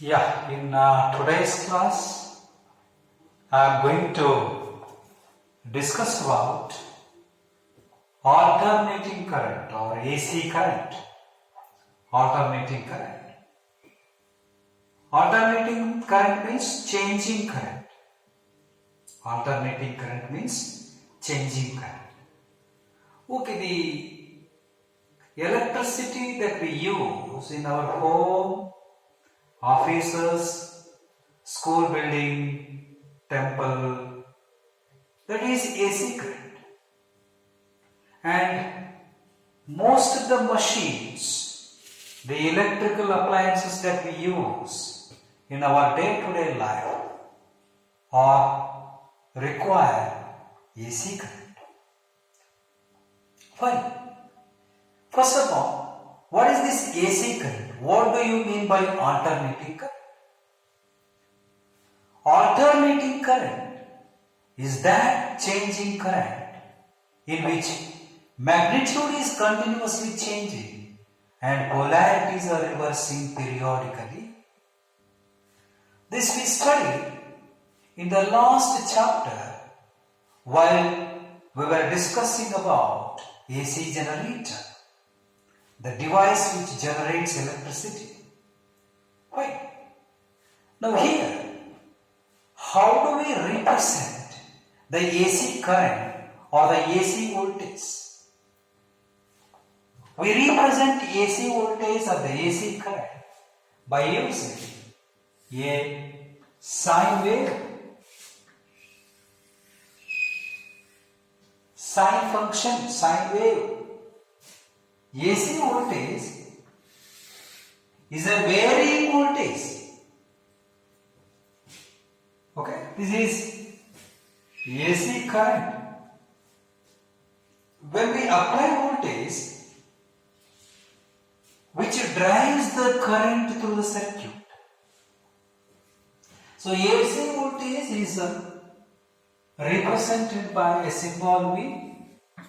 Yeah, in today's class, I am going to discuss about alternating current or AC current. Alternating current. Alternating current means changing current. Alternating current means changing current. Okay, the electricity that we use in our home, offices, school building, temple, that is AC current. And most of the machines, the electrical appliances that we use in our day-to-day life require AC current. Fine. First of all, what is this AC current? What do you mean by alternating current? Alternating current is that changing current in which magnitude is continuously changing and polarities are reversing periodically. This we studied in the last chapter while we were discussing about AC generator, the device which generates electricity. Right. Now here, how do we represent the AC current or the AC voltage? We represent AC voltage or the AC current by using a sine wave, sine function, sine wave. AC voltage is a varying voltage. Okay, this is AC current. When we apply voltage, which drives the current through the circuit. So AC voltage is represented by a symbol V.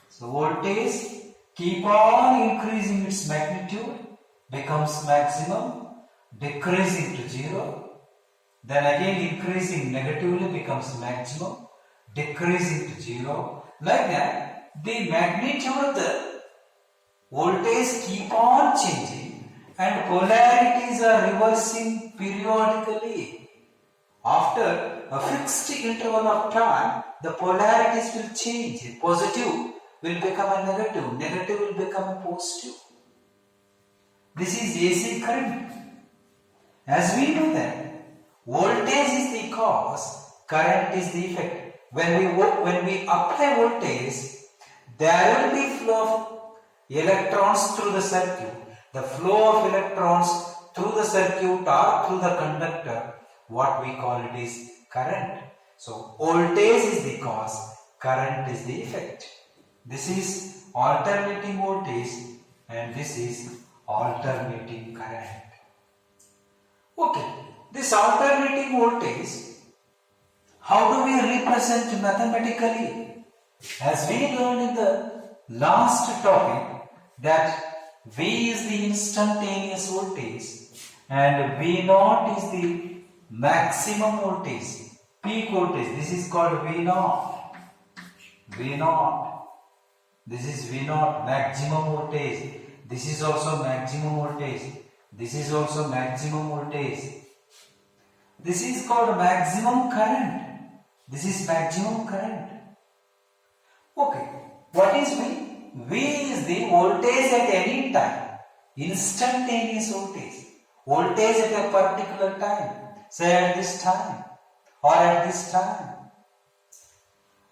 So voltage keep on increasing its magnitude, becomes maximum, decreasing to 0. Then again increasing negatively becomes maximum, decreasing to 0. Like that, the magnitude of the voltage keep on changing and polarities are reversing periodically. After a fixed interval of time, the polarities will change. A positive will become a negative, negative will become a positive. This is AC current. As we know that voltage is the cause, current is the effect. When we apply voltage, there will be flow of electrons through the circuit. The flow of electrons through the circuit or through the conductor, what we call it is current. So voltage is the cause, current is the effect. This is alternating voltage and this is alternating current. Okay, this alternating voltage, how do we represent mathematically? As we learned in the last topic that V is the instantaneous voltage and V0 is the maximum voltage, peak voltage. This is called V0. V0. This is V0, maximum voltage. This is also maximum voltage. This is also maximum voltage. This is called maximum current. This is maximum current. Okay, what is V? V is the voltage at any time. Instantaneous voltage. Voltage at a particular time. Say at this time or at this time.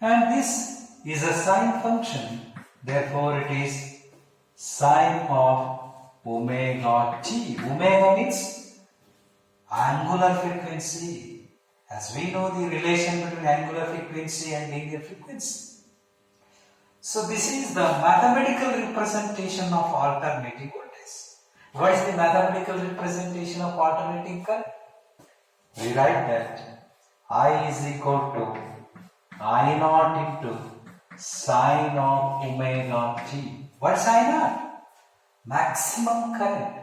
And this is a sine function. Therefore, it is sine of omega t. Omega means angular frequency. As we know the relation between angular frequency and linear frequency. So, this is the mathematical representation of alternating voltage. What is the mathematical representation of alternating current? We write that I is equal to I0 into sine of omega t. What is I0? Maximum current.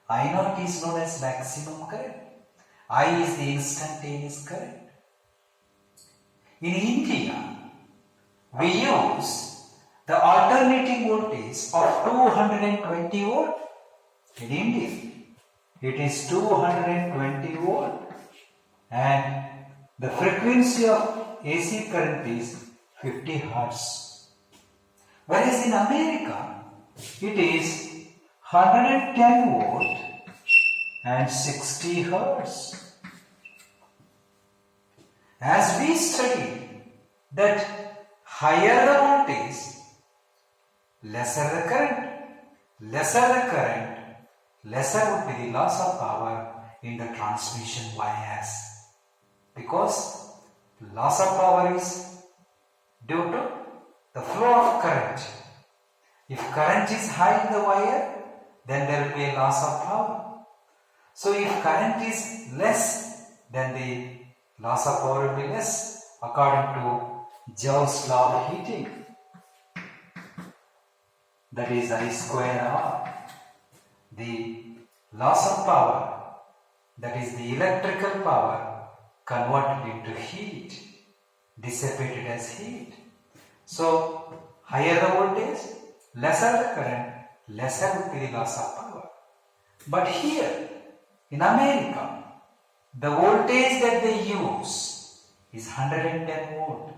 I0 is known as maximum current. I is the instantaneous current. In India, we use the alternating voltage of 220 volt. In India, it is 220 volt and the frequency of AC current is 50 hertz. Whereas in America, it is 110 volt and 60 hertz. As we study that higher the voltage, lesser the current. Lesser the current, lesser would be the loss of power in the transmission wires. Because loss of power is due to the flow of current. If current is high in the wire, then there will be a loss of power. So if current is less, then the loss of power will be less according to Joule's law of heating. That is I square R. The loss of power, that is the electrical power, converted into heat, dissipated as heat. So higher the voltage, lesser the current, lesser would be the loss of power. But here in America, the voltage that they use is 110 volt.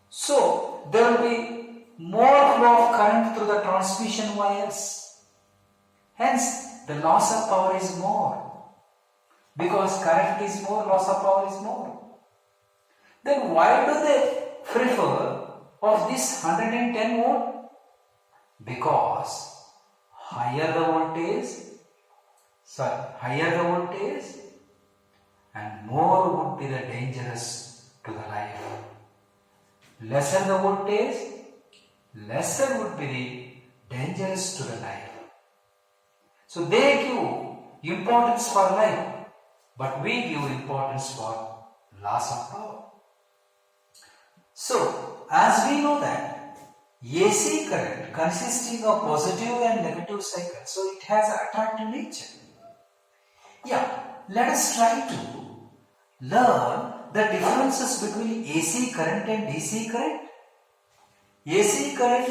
So there will be more flow of current through the transmission wires. Hence, the loss of power is more. Because current is more, loss of power is more. Then why do they prefer of this 110 volt? Because higher the voltage and more would be the dangerous to the life. Lesser the voltage, lesser would be the dangerous to the life. So they give importance for life, but we give importance for loss of power. So, as we know that AC current consisting of positive and negative cycles, so it has an attractive nature. Yeah, let us try to learn the differences between AC current and DC current. AC current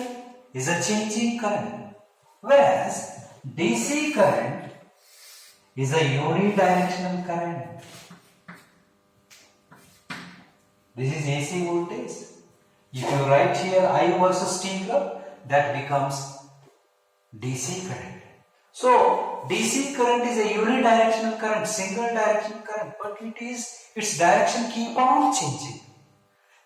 is a changing current, whereas DC current is a unidirectional current. This is AC voltage. If you write here I versus T curve, that becomes DC current. So DC current is a unidirectional current, single direction current, but its direction keep on changing.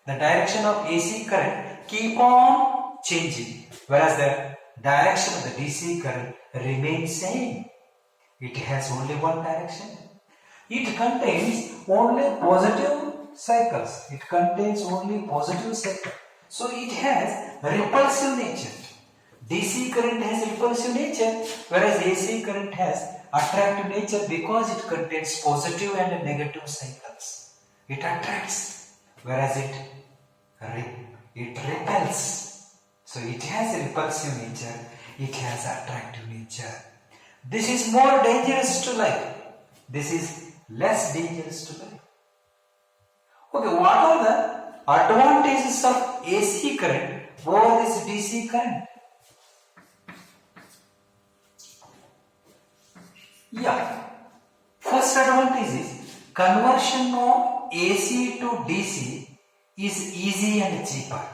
The direction of AC current keep on changing, whereas the direction of the DC current remains same. It has only one direction. It contains only positive cycles. It contains only positive cycles. So it has repulsive nature. DC current has repulsive nature, whereas AC current has attractive nature because it contains positive and negative cycles. It attracts, whereas it repels. So it has a repulsive nature, it has attractive nature. This is more dangerous to life. This is less dangerous to life. Okay, what are the advantages of AC current over this DC current? Yeah, first advantage is conversion of AC to DC is easy and cheaper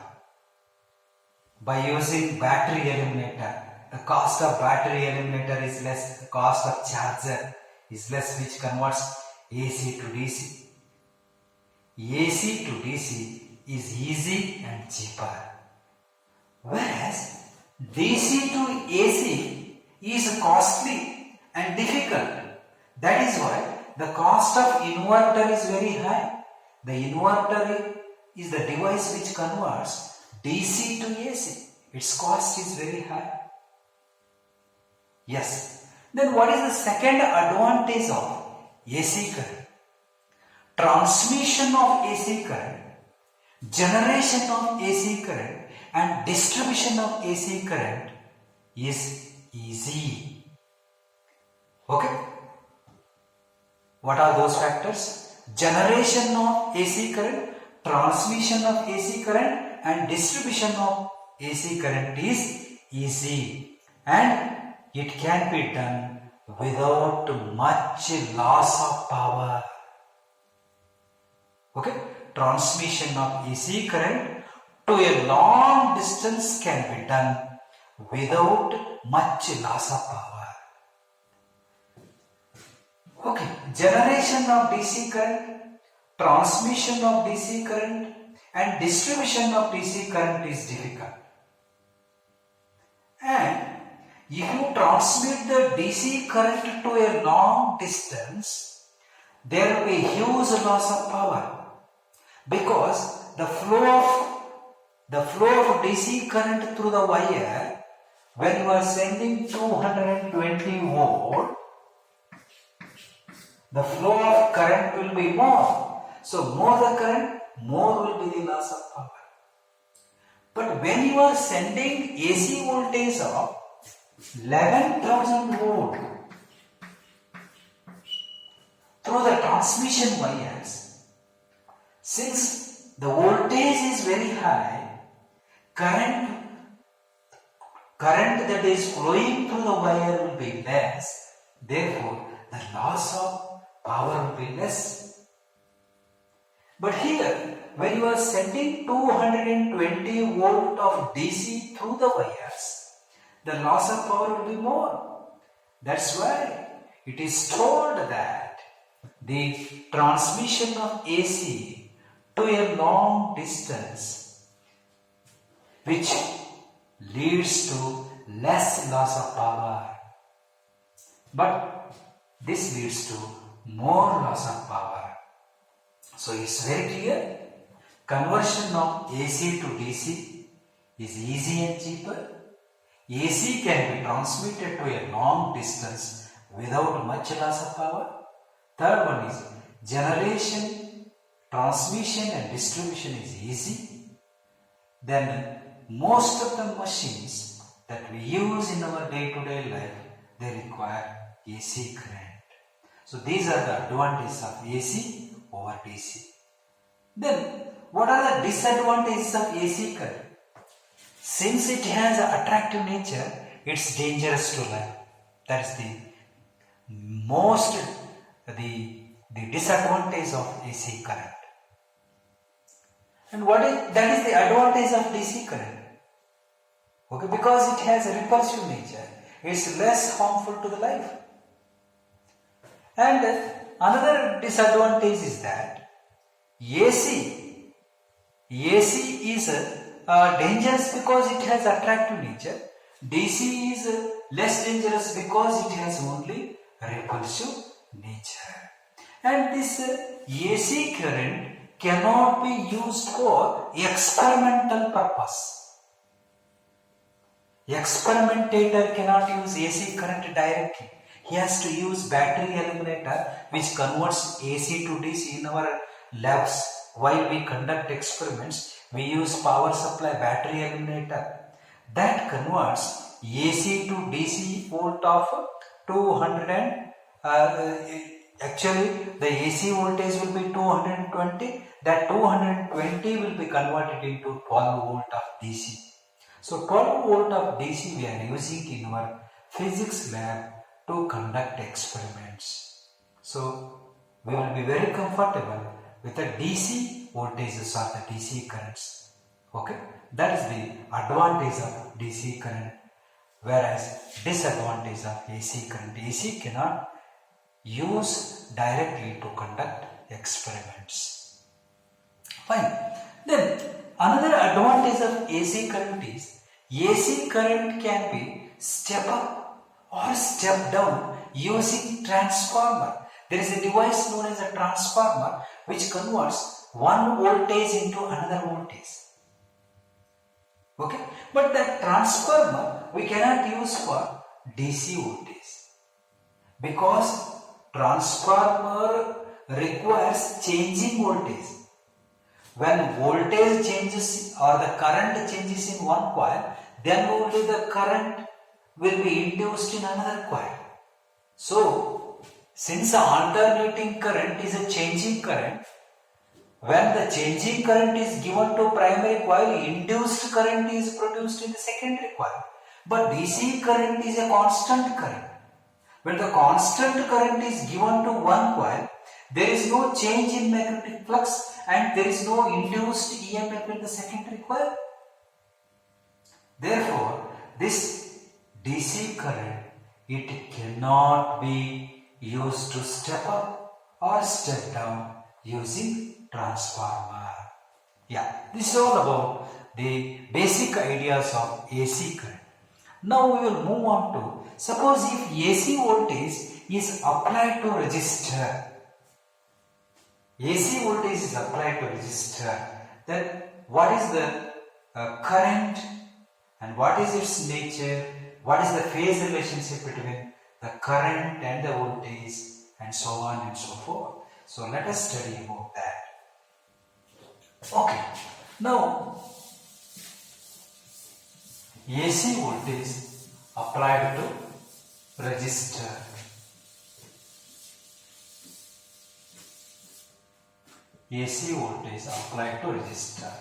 by using battery eliminator. The cost of battery eliminator is less, the cost of charger is less, which converts AC to DC. AC to DC is easy and cheaper. Whereas DC to AC is costly and difficult. That is why the cost of inverter is very high. The inverter is the device which converts DC to AC. Its cost is very high. Yes. Then what is the second advantage of AC current? Transmission of AC current, generation of AC current and distribution of AC current is easy. Okay? What are those factors? Generation of AC current, transmission of AC current and distribution of AC current is easy and it can be done without much loss of power. Okay, transmission of AC current to a long distance can be done without much loss of power. Okay, generation of DC current, transmission of DC current and distribution of DC current is difficult. And if you transmit the DC current to a long distance, there will be huge loss of power because the flow of DC current through the wire, when you are sending 220 volt, the flow of current will be more. So more the current, more will be the loss of power. But when you are sending AC voltage of 11,000 volt through the transmission wires, since the voltage is very high, current that is flowing through the wire will be less, therefore the loss of power will be less. But here, when you are sending 220 volt of DC through the wires, the loss of power will be more. That's why it is told that the transmission of AC to a long distance, which leads to less loss of power, but this leads to more loss of power. So it's very clear, conversion of AC to DC is easy and cheaper. AC can be transmitted to a long distance without much loss of power. Third one is generation, transmission and distribution is easy. Then most of the machines that we use in our day-to-day life, they require AC current. So these are the advantages of AC over DC. Then what are the disadvantages of AC current? Since it has an attractive nature, it's dangerous to life. That's the disadvantage of AC current. And that is the advantage of DC current. Okay, because it has a repulsive nature, it's less harmful to the life. And another disadvantage is that AC is dangerous because it has attractive nature. DC is less dangerous because it has only repulsive nature. And this AC current cannot be used for experimental purpose. Experimentator cannot use AC current directly. He has to use battery eliminator which converts AC to DC. In our labs, while we conduct experiments, we use power supply battery eliminator that converts AC to DC volt of 200 actually the AC voltage will be 220, that 220 will be converted into 12 volt of DC. So 12 volt of DC we are using in our physics lab to conduct experiments. So we will be very comfortable with the DC voltages or the DC currents. Okay, that is the advantage of DC current, whereas disadvantage of AC current. AC cannot use directly to conduct experiments. Fine. Then another advantage of AC current is AC current can be step up or step down using transformer. There is a device known as a transformer which converts one voltage into another voltage. Okay, but that transformer we cannot use for DC voltage because transformer requires changing voltage. When voltage changes or the current changes in one coil, then only the current will be induced in another coil. So Since alternating current is a changing current, when the changing current is given to primary coil, induced current is produced in the secondary coil. But DC current is a constant current. When the constant current is given to one coil, there is no change in magnetic flux and there is no induced EMF in the secondary coil. Therefore, this DC current, it cannot be used to step up or step down using transformer. Yeah, this is all about the basic ideas of AC current. Now we will move on to, suppose if AC voltage is applied to resistor. AC voltage is applied to resistor. Then what is the current and what is its nature? What is the phase relationship between the current and the voltage and so on and so forth. So let us study about that. Okay, now AC voltage applied to resistor. AC voltage applied to resistor.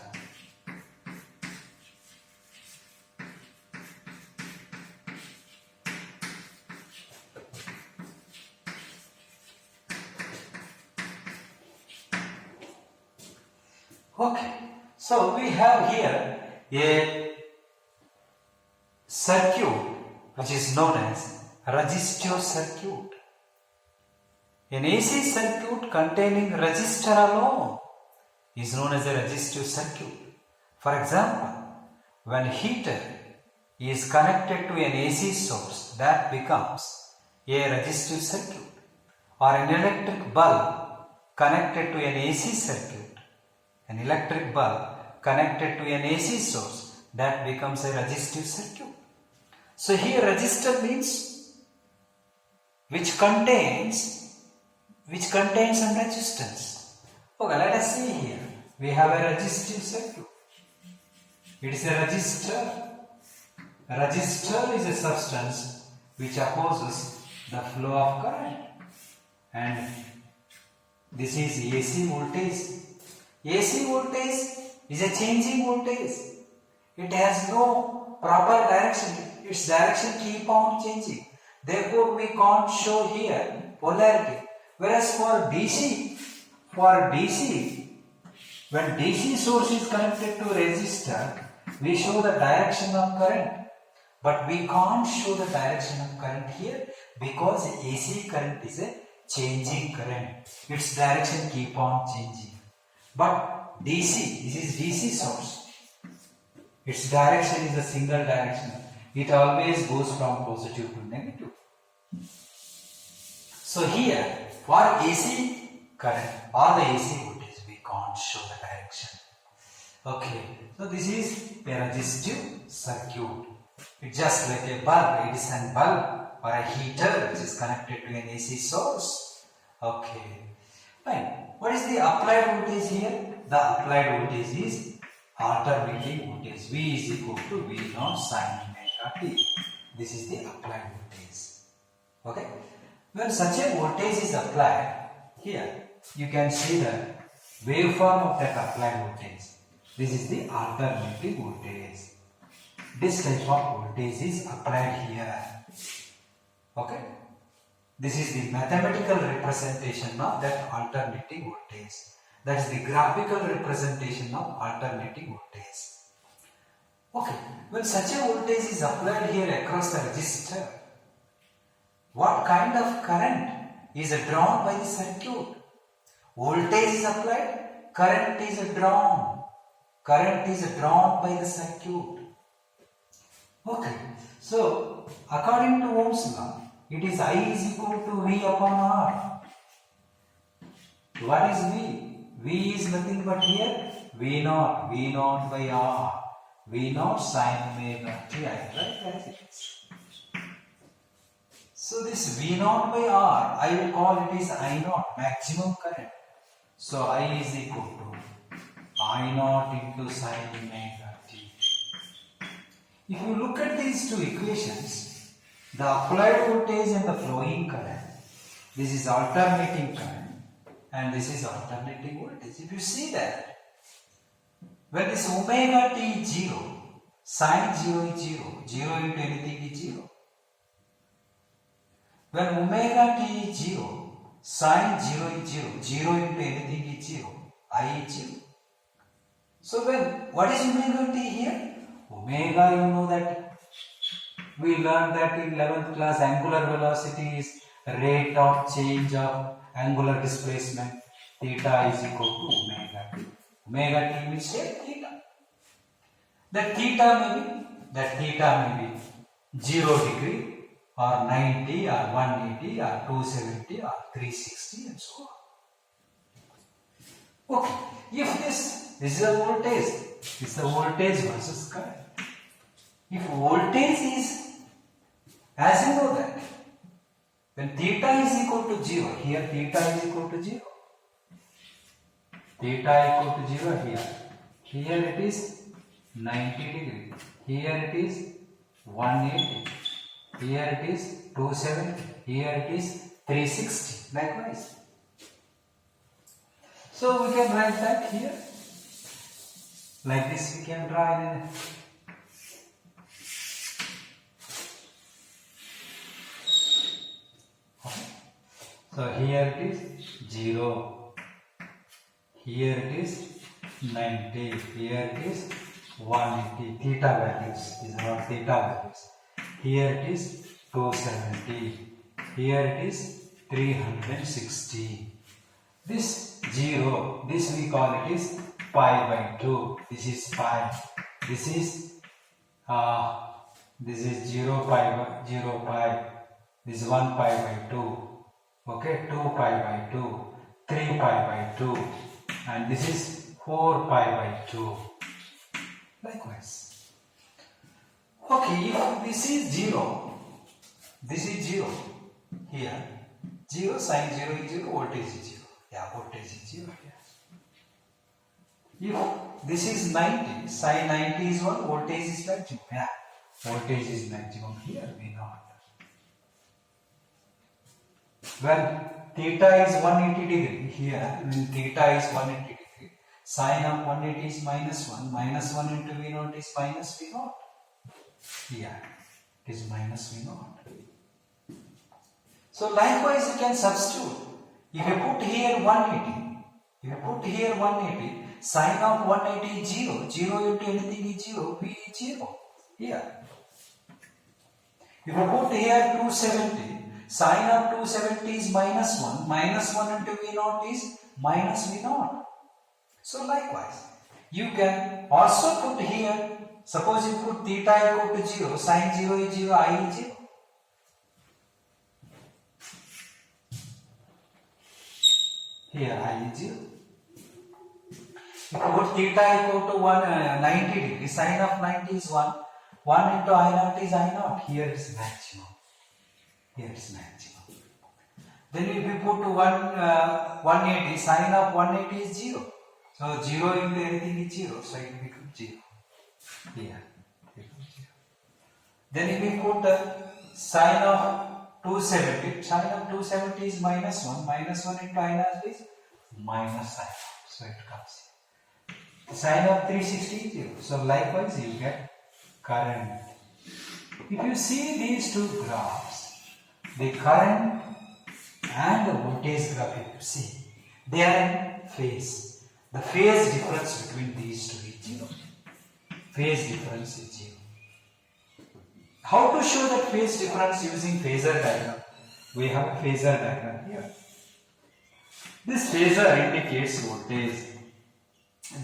Okay, so we have here a circuit which is known as resistive circuit. An AC circuit containing resistor alone is known as a resistive circuit. For example, when heater is connected to an AC source, that becomes a resistive circuit, or an electric bulb connected to an AC circuit. An electric bulb connected to an AC source, that becomes a resistive circuit. So here resistor means which contains some resistance. Okay, let us see here. We have a resistive circuit. It is a resistor. A resistor is a substance which opposes the flow of current. And this is AC voltage. AC voltage is a changing voltage. It has no proper direction. Its direction keep on changing. Therefore, we can't show here polarity. Whereas for DC, when DC source is connected to resistor, we show the direction of current. But we can't show the direction of current here because AC current is a changing current. Its direction keep on changing. But DC, this is DC source. Its direction is a single direction. It always goes from positive to negative. So here, for AC current or the AC voltage, we can't show the direction. Okay, so this is a resistive circuit. It's just like a bulb, Edison bulb, or a heater which is connected to an AC source. Okay, fine. What is the applied voltage here? The applied voltage is alternating voltage. V is equal to V naught sin omega t. This is the applied voltage. Okay. When such a voltage is applied, here you can see the waveform of that applied voltage. This is the alternating voltage. This type of voltage is applied here. Okay. This is the mathematical representation of that alternating voltage. That is the graphical representation of alternating voltage. Okay, when such a voltage is applied here across the resistor, what kind of current is drawn by the circuit? Voltage is applied, current is drawn. Current is drawn by the circuit. Okay, so according to Ohm's law, it is I is equal to V upon R. What is V? V is nothing but here V naught by R. V naught sin omega t. I write as it is. So this V naught by R, I will call it is I naught, maximum current. So I is equal to I naught into sin omega t. If you look at these two equations, the applied voltage and the flowing current, This is alternating current and this is alternating voltage. If you see that, when this omega t is 0, sine 0 is 0, 0 into anything is 0. When omega t is 0, sine 0 is 0, 0 into anything is 0, I is 0. So what is omega t here? Omega, you know that we learned that in 11th class, angular velocity is rate of change of angular displacement. Theta is equal to omega t. Omega t means theta. That theta may be 0 degree or 90 or 180 or 270 or 360 and so on. Okay, if this is a voltage, this is the voltage versus current. If voltage is, as you know that, when theta is equal to 0, here theta is equal to 0. Theta equal to 0 here. Here it is 90 degree. Here it is 180. Here it is 270. Here it is 360. Likewise. So we can write that here. Like this we can draw in a so here it is 0, here it is 90, here it is 180, theta values, these are all theta values. Here it is 270, here it is 360. This 0, this we call it is pi by 2, this is pi, this is 0 pi, this is 1 pi by 2. Okay, 2 pi by 2, 3 pi by 2, and this is 4 pi by 2. Likewise. Okay, if this is 0, this is 0 here, 0, sine 0 is 0, voltage is 0. Yeah, voltage is 0 here. If this is 90, sine 90 is 1, voltage is maximum. Yeah, voltage is maximum here, we know. When theta is 180 degree, here when theta is 180 degree, sine of 180 is minus 1, minus 1 into V naught is minus V naught. Here it is minus V naught. So likewise you can substitute. If you put here 180, sine of 180 is 0, 0 into anything is 0, V is 0. Here. If you put here 270, sine of 270 is minus 1, minus 1 into V naught is minus V naught. So likewise, you can also put here, suppose you put theta equal to 0, sine 0 is 0, I is 0. Here I is 0. If you put theta equal to 90 degree, sine of 90 is 1, 1 into I naught is I naught, here is maximum. Here is maximum. Then if you put 180, sine of 180 is 0. So 0 into anything is 0. So it becomes 0. Here. Becomes 0. Then if we put sine of 270, sine of 270 is minus 1. Minus 1 into I naught is minus I naught. So it comes here. Sine of 360 is 0. So likewise you get current. If you see these two graphs, the current and the voltage graph, if you see, they are in phase. The phase difference between these two is 0. Phase difference is 0. How to show that phase difference using phasor diagram? We have a phasor diagram here. This phasor indicates voltage.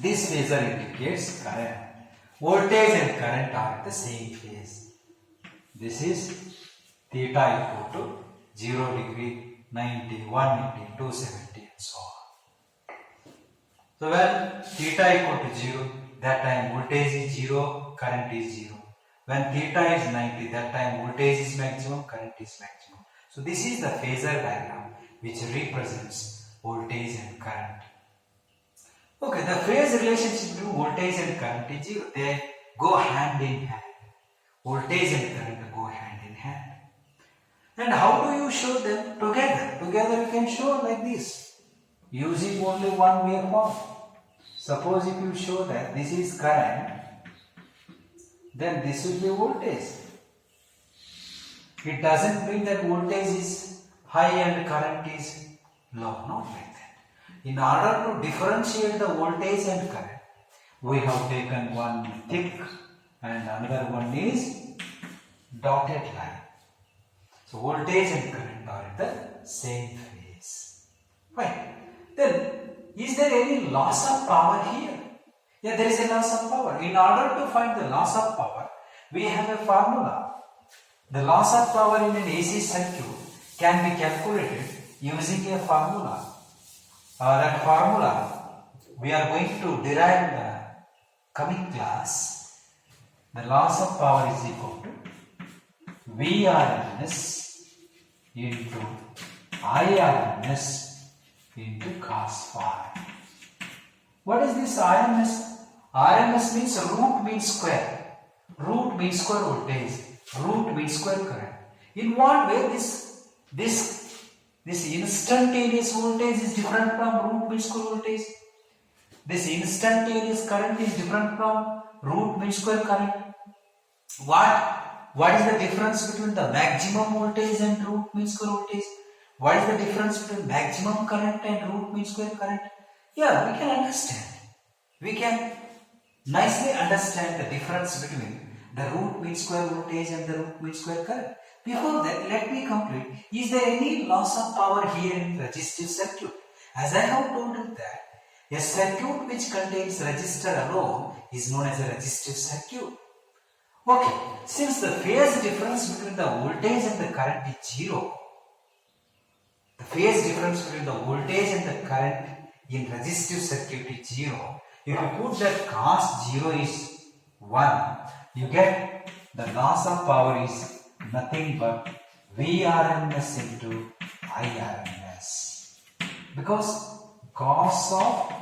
This phasor indicates current. Voltage and current are the same phase. This is theta equal to 0 degree, 90, 180, 270 and so on. So when theta equal to 0, that time voltage is 0, current is 0. When theta is 90, that time voltage is maximum, current is maximum. So this is the phasor diagram which represents voltage and current. Okay, the phase relationship between voltage and current is 0. They go hand in hand. Voltage and current go hand in hand. And how do you show them together? Together you can show like this, using only one waveform. Suppose if you show that this is current, then this will be voltage. It doesn't mean that voltage is high and current is low, not like that. In order to differentiate the voltage and current, we have taken one thick and another one is dotted line. So voltage and current are in the same phase. Right. Then, is there any loss of power here? Yeah, there is a loss of power. In order to find the loss of power, we have a formula. The loss of power in an AC circuit can be calculated using a formula. That formula we are going to derive in the coming class. The loss of power is equal to Vrms into Irms into cos phi. What is this RMS? RMS means root means square. Root means square voltage. Root means square current. In what way this instantaneous voltage is different from root means square voltage? This instantaneous current is different from root means square current. What is the difference between the maximum voltage and root mean square voltage? What is the difference between maximum current and root mean square current? Yeah, we can understand. We can nicely understand the difference between the root mean square voltage and the root mean square current. Before that, let me complete. Is there any loss of power here in resistive circuit? As I have told you that a circuit which contains resistor alone is known as a resistive circuit. Okay, since the phase difference between the voltage and the current is zero, the phase difference between the voltage and the current in resistive circuit is zero. If you put that cos 0 is 1, you get the loss of power is nothing but Vrms into Irms. Because cos of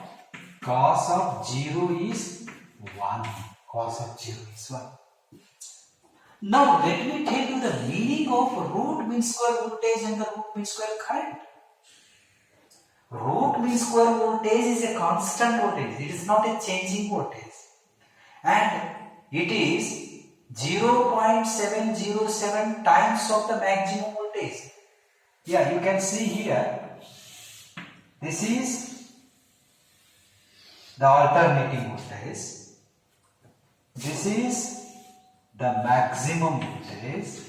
0 is 1. Cos of 0 is 1. Now let me tell you the meaning of root mean square voltage and the root mean square current. Root mean square voltage is a constant voltage. It is not a changing voltage. And it is 0.707 times of the maximum voltage. Yeah, you can see here. This is the alternating voltage. This is the maximum voltage.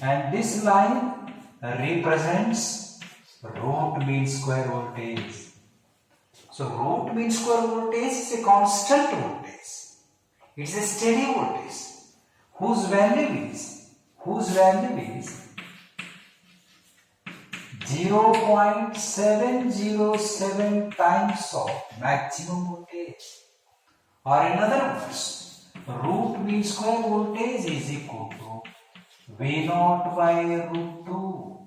And this line represents root mean square voltage. So root mean square voltage is a constant voltage. It is a steady voltage whose value is 0.707 times of maximum voltage. Or in other words, root mean square voltage is equal to V0 by root 2.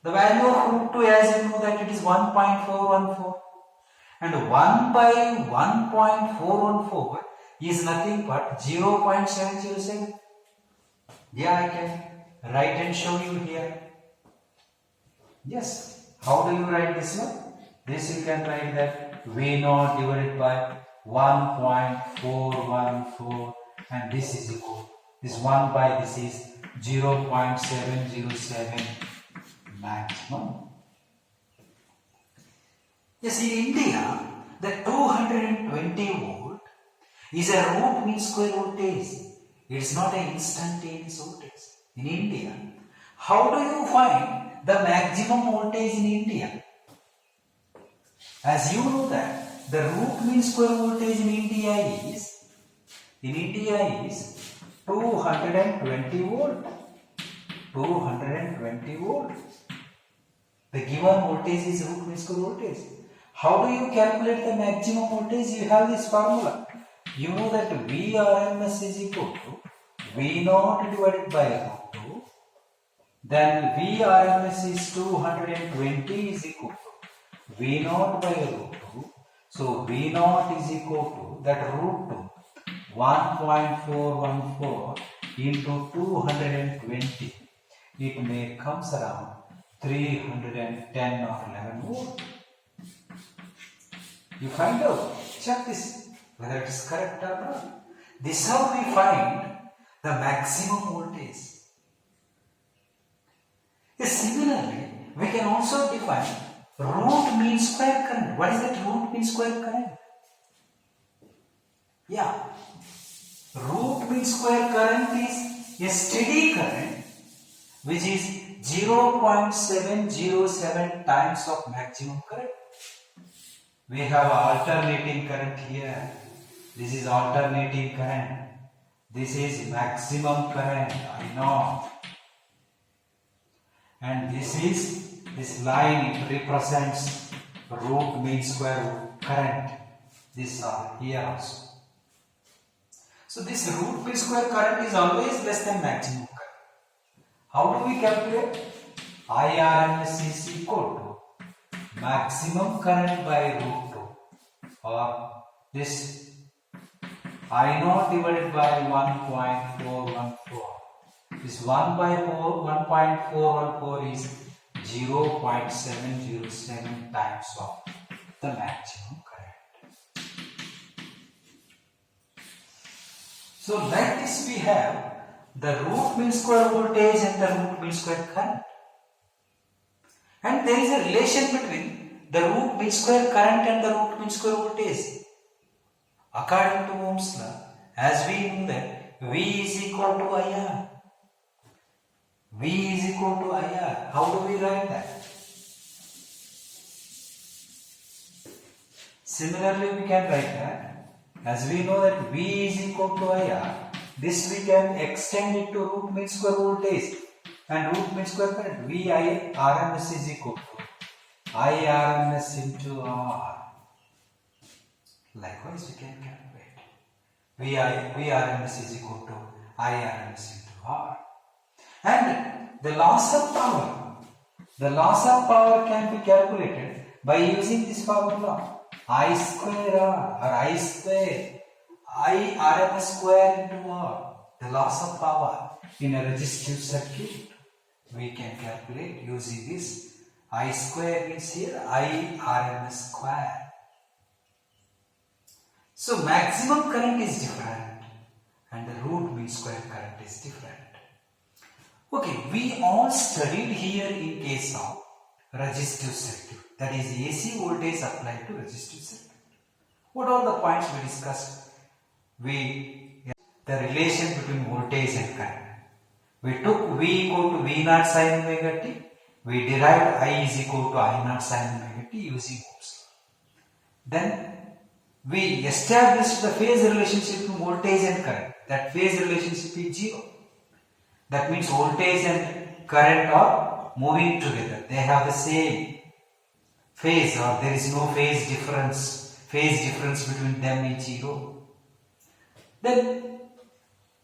The value of root 2, as you know, that it is 1.414, and 1 by 1.414 is nothing but 0.707. Yeah, I can write and show you here. Yes. How do you write this one? This you can write that V0 divided by 1.414, and this is equal. This 1 by this is 0.707 maximum. Yes, in India, the 220 volt is a root mean square voltage. It is not an instantaneous voltage. In India, how do you find the maximum voltage in India? As you know that the root mean square voltage in India is 220 volt. 220 volt. The given voltage is root mean square voltage. How do you calculate the maximum voltage? You have this formula. You know that Vrms is equal to V0 divided by root 2. Then Vrms is 220 is equal to V0 by root 2. So V0 is equal to that root 2, 1.414 into 220. it may comes around 310 or 11 volt. You find out, check this, whether it is correct or not. This is how we find the maximum voltage. Similarly, we can also define root mean square current. What is that root mean square current? Yeah, root mean square current is a steady current which is 0.707 times of maximum current. We have alternating current here. This is alternating current. This is maximum current, I know. And this line, it represents root mean square current. These are here also. So this root mean square current is always less than maximum current. How do we calculate? IRMS is equal to maximum current by root 2, or this I0 divided by 1.414. This 1 by 1.414 is 0.707 times of the maximum current. So like this we have the root mean square voltage and the root mean square current. And there is a relation between the root mean square current and the root mean square voltage. According to Ohm's law, as we know that V is equal to IR. V is equal to IR. How do we write that? Similarly, we can write that as we know that V is equal to IR. This we can extend it to root mean square voltage and root mean square current. V I RMS is equal to I RMS into R. Likewise, we can calculate V RMS is equal to I RMS into R. And the loss of power can be calculated by using this formula I square R or I square I RMS square into R. The loss of power in a resistive circuit we can calculate using this I square means here I RMS square. So maximum current is different and the root mean square current is different. Okay, we all studied here in case of resistive circuit, that is AC voltage applied to resistive circuit. What are the points we discussed? The relation between voltage and current. We took V equal to V naught sin omega t. We derived I is equal to I naught sin omega t using Ohm's law. Then we established the phase relationship between voltage and current. That phase relationship is 0. That means voltage and current are moving together. They have the same phase, or there is no phase difference. Phase difference between them is 0. Then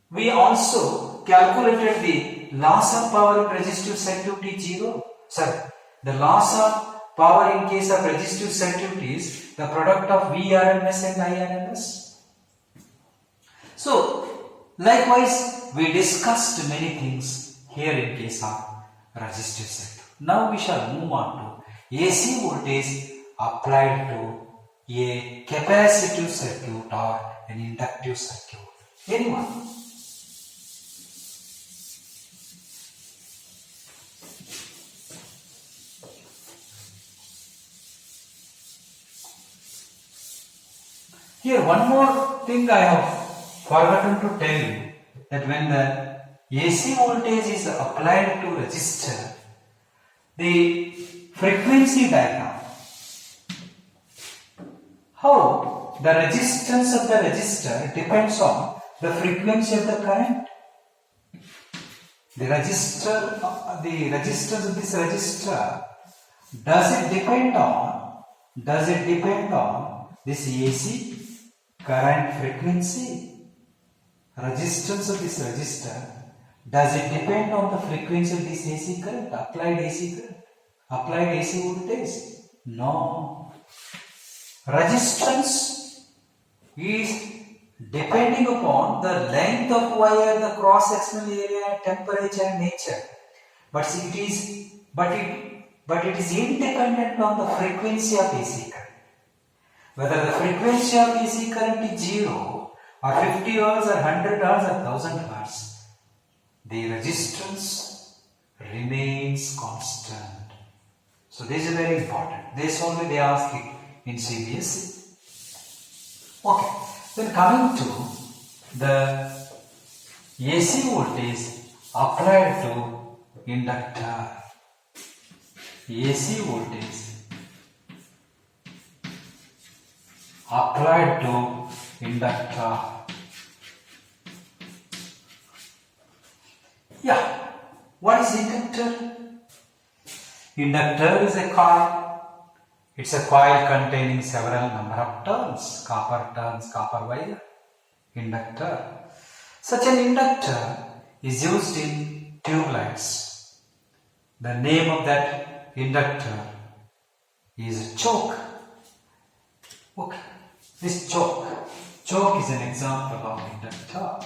we also calculated the loss of power in resistive circuit is 0. The loss of power in case of resistive circuit is the product of VRMS and IRMS. So, likewise, we discussed many things here in case of resistive circuit. Now we shall move on to AC voltage applied to a capacitive circuit or an inductive circuit. Anyone? Here one more thing I have forgotten to tell you, that when the AC voltage is applied to resistor, the frequency diagram, how the resistance of the resistor depends on the frequency of the current. The resistance of this resistor, does it depend on this AC current frequency? Resistance of this resistor, does it depend on the frequency of this AC current, applied AC voltage? No. Resistance is depending upon the length of wire, the cross-sectional area, temperature and nature. but it is independent on the frequency of AC current. Whether the frequency of AC current is 0 or 50 Hz or 100 Hz or 1000 Hz, the resistance remains constant. So this is very important. This only they ask it in CBSE. Okay. Then coming to the AC voltage applied to inductor. AC voltage applied to inductor. Yeah. What is inductor? Inductor is a coil. It's a coil containing several number of turns, copper wire, inductor. Such an inductor is used in tube lights. The name of that inductor is choke. Okay, this choke is an example of inductor.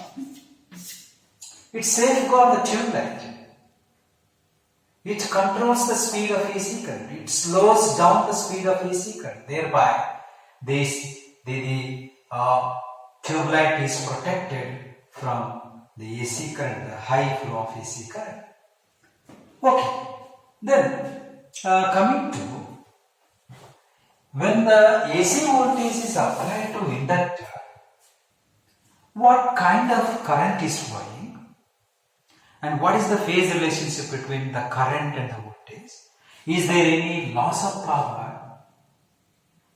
It safeguards the tube light. It controls the speed of AC current. It slows down the speed of AC current. Thereby, the tube light is protected from the AC current, the high flow of AC current. Okay. Then, coming to when the AC voltage is applied to inductor, what kind of current is flowing? And what is the phase relationship between the current and the voltage? Is there any loss of power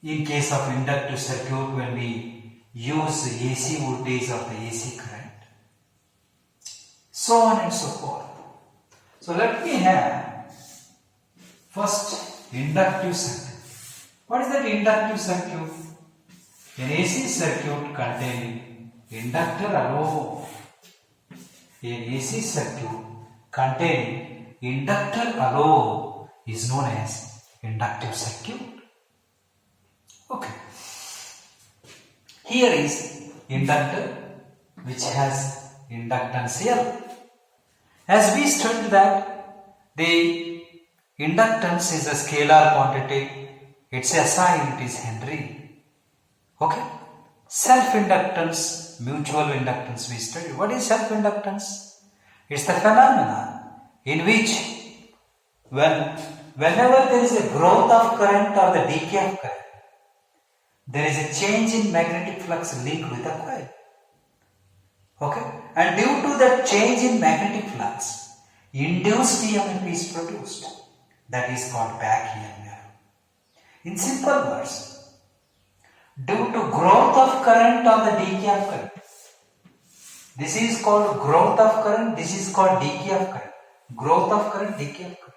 in case of inductive circuit when we use the AC voltage of the AC current? So on and so forth. So let me have first inductive circuit. What is that inductive circuit? An AC circuit containing inductor alone. An AC circuit containing inductor alone is known as inductive circuit. Okay. Here is inductor which has inductance L. As we studied that the inductance is a scalar quantity. Its SI unit is Henry. Okay. Self-inductance, mutual inductance we studied. What is self-inductance? It's the phenomenon in which whenever there is a growth of current or the decay of current, there is a change in magnetic flux linked with the coil. Okay? And due to that change in magnetic flux, induced EMF is produced. That is called back EMF. In simple words, due to growth of current or the decay of current, this is called growth of current, this is called decay of current. Growth of current, decay of current.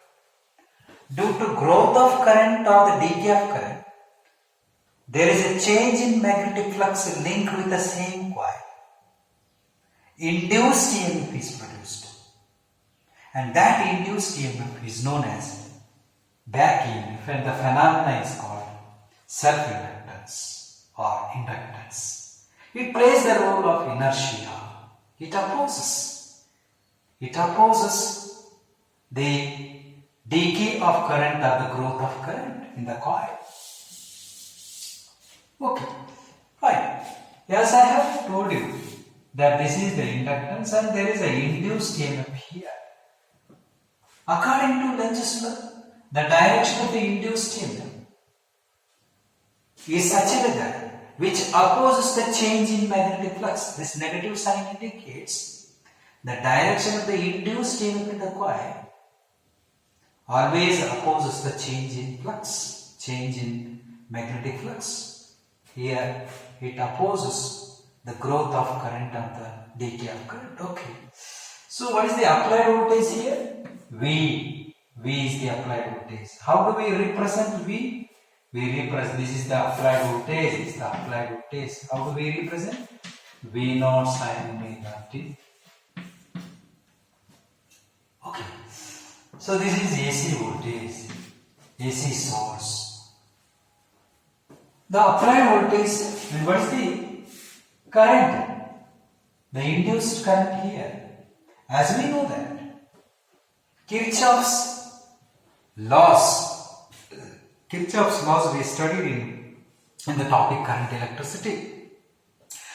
Due to growth of current or the decay of current, there is a change in magnetic flux linked with the same coil. Induced EMF is produced. And that induced EMF is known as back EMF, and the phenomena is called self-inductance or inductance. It plays the role of inertia. It opposes the decay of current or the growth of current in the coil. Okay, fine. As I have told you that this is the inductance and there is an induced EMF here. According to Lenz's law, the direction of the induced EMF is such a weather which opposes the change in magnetic flux. This negative sign indicates the direction of the induced EMF in the coil always opposes the change in flux, change in magnetic flux. Here it opposes the growth of current and the decay of current. Okay. So what is the applied voltage here? V. V is the applied voltage. How do we represent V? We represent, this is the applied voltage, this is the applied voltage. How do we represent? V naught sin omega t. Okay. So this is AC voltage, AC source. The applied voltage, and what is the current? The induced current here. As we know that Kirchhoff's laws. Kirchhoff's laws we studied in the topic current electricity.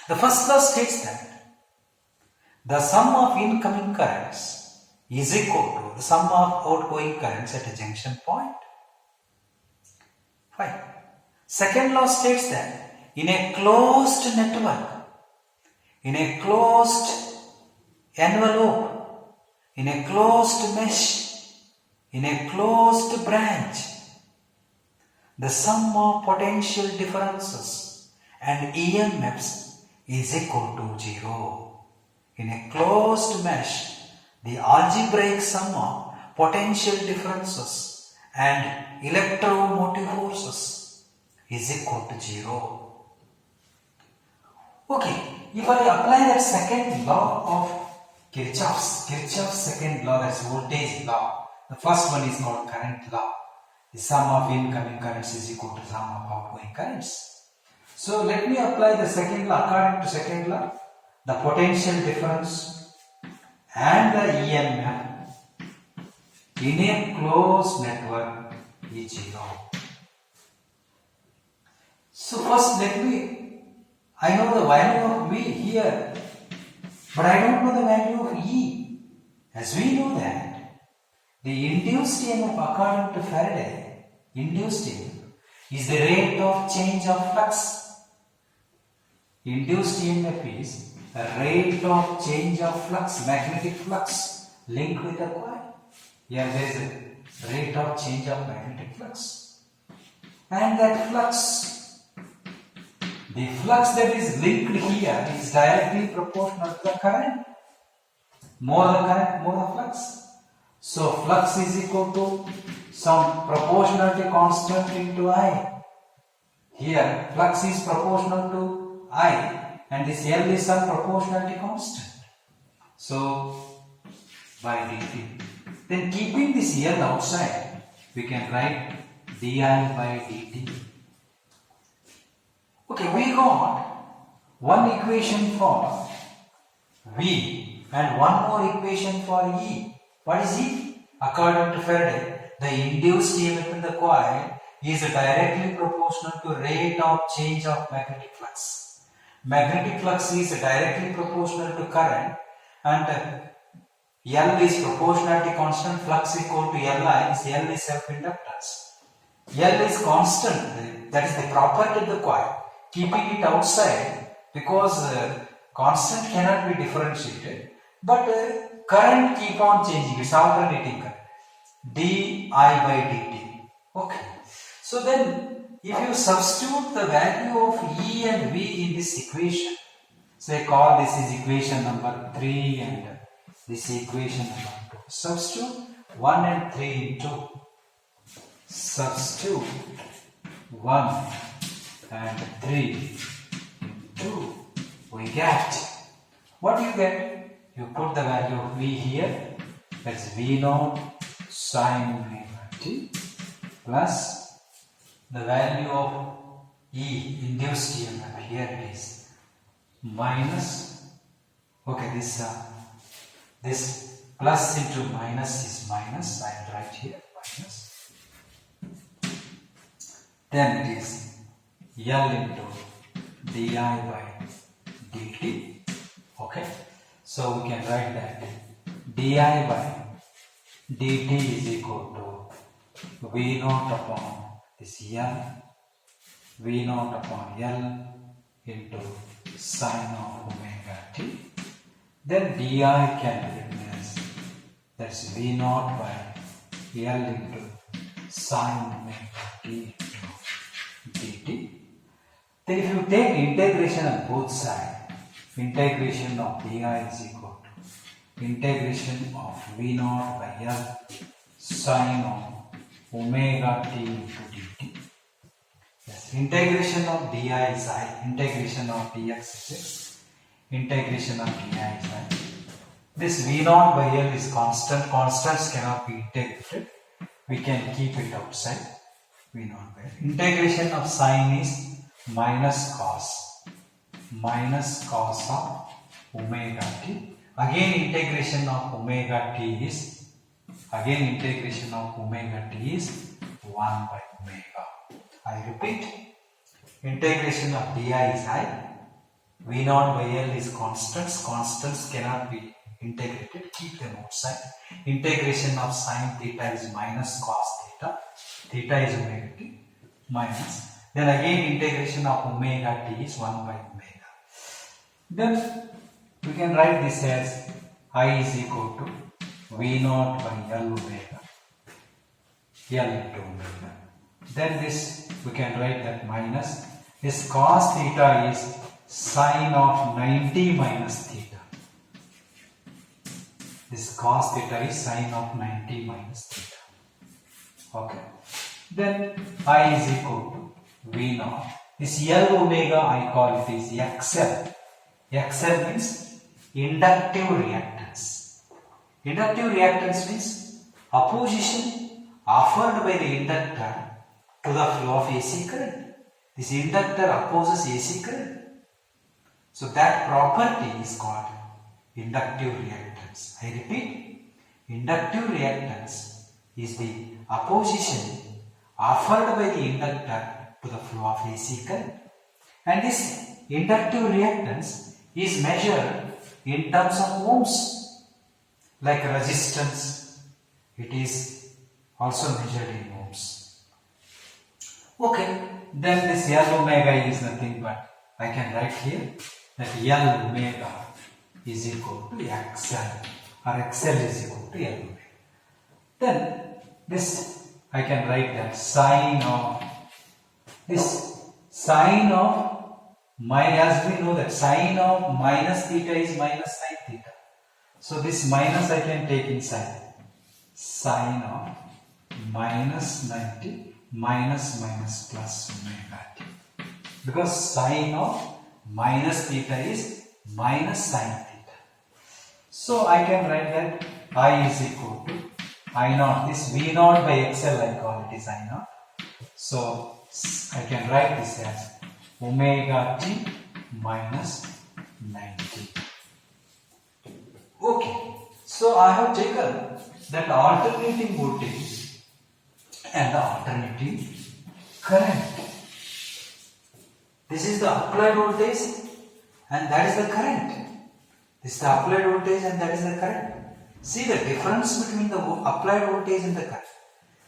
The first law states that the sum of incoming currents is equal to the sum of outgoing currents at a junction point. Fine. Second law states that in a closed network, in a closed envelope, in a closed mesh, in a closed branch, the sum of potential differences and EMFs is equal to 0. In a closed mesh, the algebraic sum of potential differences and electromotive forces is equal to 0. Okay, if I apply that second law of Kirchhoff's second law, that's voltage law. The first one is called current law. The sum of incoming currents is equal to sum of outgoing currents. So let me apply the second law. According to second law, the potential difference and the EMF in a closed network is 0. So first I know the value of V here, but I don't know the value of E. As we know that the induced EMF according to Faraday, induced EMF is the rate of change of flux. Induced EMF is the rate of change of flux, magnetic flux linked with the coil. Here there is a rate of change of magnetic flux. And that flux, the flux that is linked here is directly proportional to the current. More the current, more the flux. So flux is equal to some proportionality constant into I. Here flux is proportional to I and this L is some proportionality constant. So by dt. Then keeping this L outside, we can write di by dt. Okay, we got one equation for V and one more equation for E. What is E? According to Faraday, the induced EMF in the coil is directly proportional to rate of change of magnetic flux. Magnetic flux is directly proportional to current and L is proportionality constant, flux equal to Li, L is self-inductance. L is constant, that is the property of the coil. Keeping it outside because constant cannot be differentiated, but current keep on changing, it's alternating current. di by dt. Okay. So then if you substitute the value of E and V in this equation, say call this is equation number 3 and this equation number 2. Substitute 1 and 3 into substitute 1 and 3 into we get, what do you get? You put the value of V here, that's V0 sine omega t plus the value of E induced EMF, here it is minus, okay, this plus into minus is minus, I will write here minus, then it is L into di by dt. Okay, so we can write that di by dt is equal to V0 upon this L, V0 upon L into sine of omega t. Then di can be written as, that's V0 by L into sine omega t into dt. Then if you take integration on both sides, integration of di is equal to integration of V0 by L sine of omega t into dt. Yes, integration of di is I, integration of dx is x, integration of di is I. This V0 by L is constant, constants cannot be integrated, we can keep it outside. V0 by L. Integration of sine is minus cos of omega t. Again integration of omega t is Again integration of omega t is 1 by omega. I repeat, integration of di is I, v naught by L is constants. Constants cannot be integrated, keep them outside. Integration of sine theta is minus cos theta. Theta is omega t minus. Then again integration of omega t is 1 by omega. Then we can write this as I is equal to v naught by L omega. L into omega. Then this we can write that minus this cos theta is sine of 90 minus theta. This cos theta is sine of 90 minus theta. Okay. Then I is equal to V naught. This L omega I call it is XL. XL means inductive reactance. Inductive reactance means opposition offered by the inductor to the flow of AC current. This inductor opposes AC current. So that property is called inductive reactance. I repeat, inductive reactance is the opposition offered by the inductor to the flow of AC current. And this inductive reactance is measured in terms of ohms. Like resistance, it is also measured in ohms. Okay, then this L omega is nothing but I can write here that L omega is equal to XL, or XL is equal to L omega. Then this I can write that sine of as we know that sine of minus theta is minus sine theta. So this minus I can take inside. Sine of minus 90 minus plus omega t. Because sine of minus theta is minus sine theta. So I can write that I is equal to I naught. This V naught by XL I call it is I naught. So I can write this as omega t minus 90. Okay. So I have taken that alternating voltage and the alternating current. This is the applied voltage and that is the current. This is the applied voltage and that is the current. See the difference between the applied voltage and the current.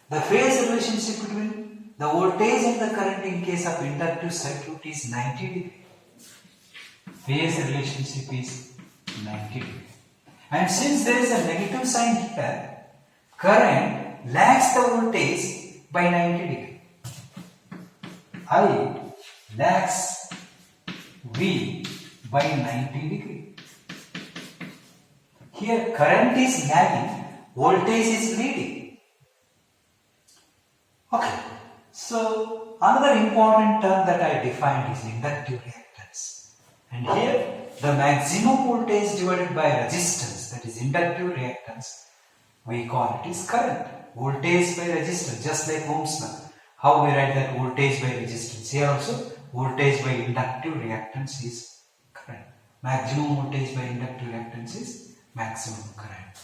The phase relationship between the voltage and the current in case of inductive circuit is 90 degree. Phase relationship is 90 degree. And since there is a negative sign here, current lags the voltage by 90 degree. I lags V by 90 degree. Here current is lagging, voltage is leading. Okay, so another important term that I defined is inductive reactance. And here the maximum voltage divided by resistance, that is inductive reactance, we call it is current. Voltage by resistance, just like Ohm's law. How we write that voltage by resistance? Here also voltage by inductive reactance is current. Maximum voltage by inductive reactance is maximum current.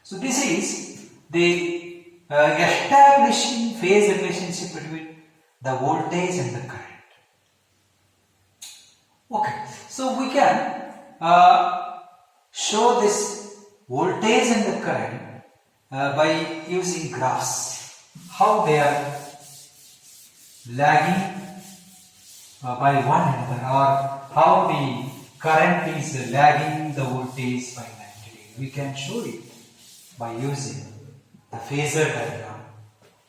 So this is the establishing phase relationship between the voltage and the current. Okay, so we can show this voltage and the current by using graphs. How they are lagging by one another, or how the current is lagging the voltage by 90 degree. We can show it by using the phasor diagram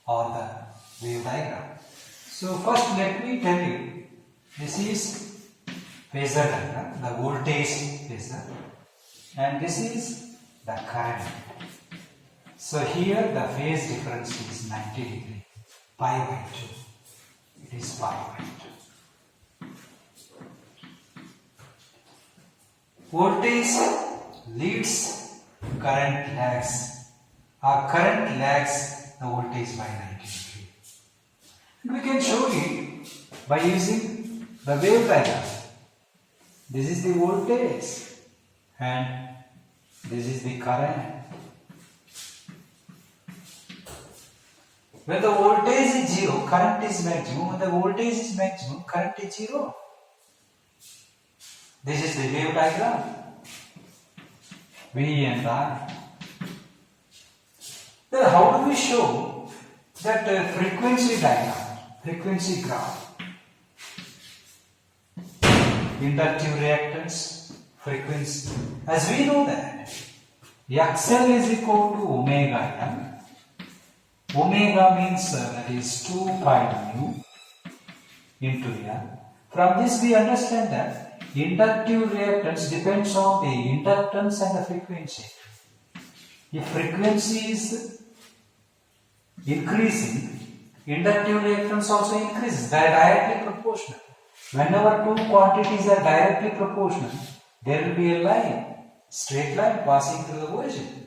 or the wave diagram. So first let me tell you, this is phasor diagram, the voltage phasor, and this is the current. So here the phase difference is 90 degree, pi by 2. It is pi by 2. Voltage leads, current lags, or current lags the voltage by 90 degree. And we can show it by using the wave diagram. This is the voltage and this is the current. When the voltage is 0, current is maximum. When the voltage is maximum, current is 0. This is the wave diagram. V and I. Then how do we show that frequency diagram, frequency graph? Inductive reactance, frequency. As we know that XL is equal to omega M. Omega means that is 2 pi mu into N. From this we understand that inductive reactance depends on the inductance and the frequency. If frequency is increasing, inductive reactance also increases. They are directly proportional. Whenever two quantities are directly proportional, there will be a line, straight line passing through the origin.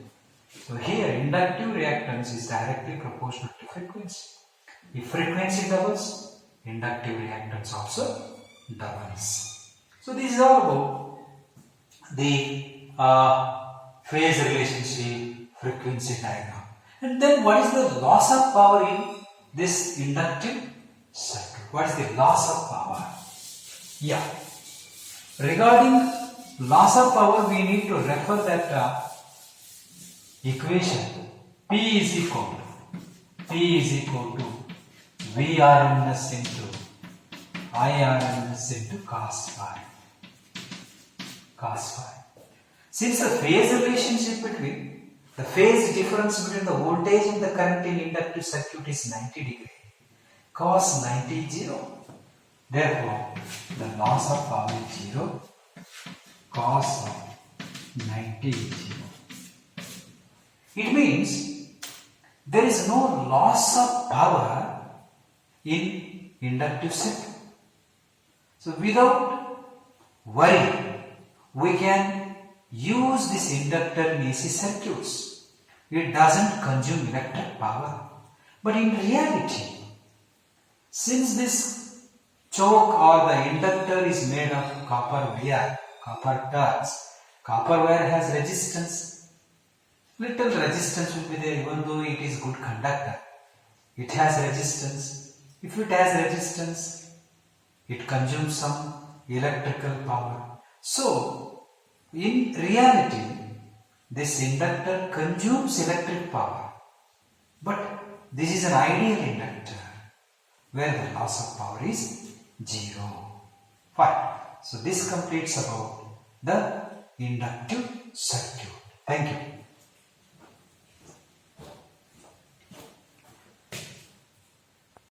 So here inductive reactance is directly proportional to frequency. If frequency doubles, inductive reactance also doubles. So this is all about the phase relationship, frequency diagram. And then what is the loss of power in this inductive circuit? What is the loss of power? Yeah. Regarding loss of power, we need to refer that equation. P is equal to Vrms into Irms into cos phi. Since the phase relationship between the phase difference between the voltage and the current in inductive circuit is 90 degree, cos 90 is 0. Therefore, the loss of power is 0, cos of 90 is 0. It means there is no loss of power in inductive circuit. So without worry, we can use this inductor in AC circuits. It doesn't consume electric power. But in reality, since this choke or the inductor is made of copper wire, copper turns, copper wire has resistance. Little resistance will be there even though it is good conductor. It has resistance. If it has resistance, it consumes some electrical power. So, in reality, this inductor consumes electric power. But this is an ideal inductor where the loss of power is 0. Fine. So, this completes about the inductive circuit. Thank you.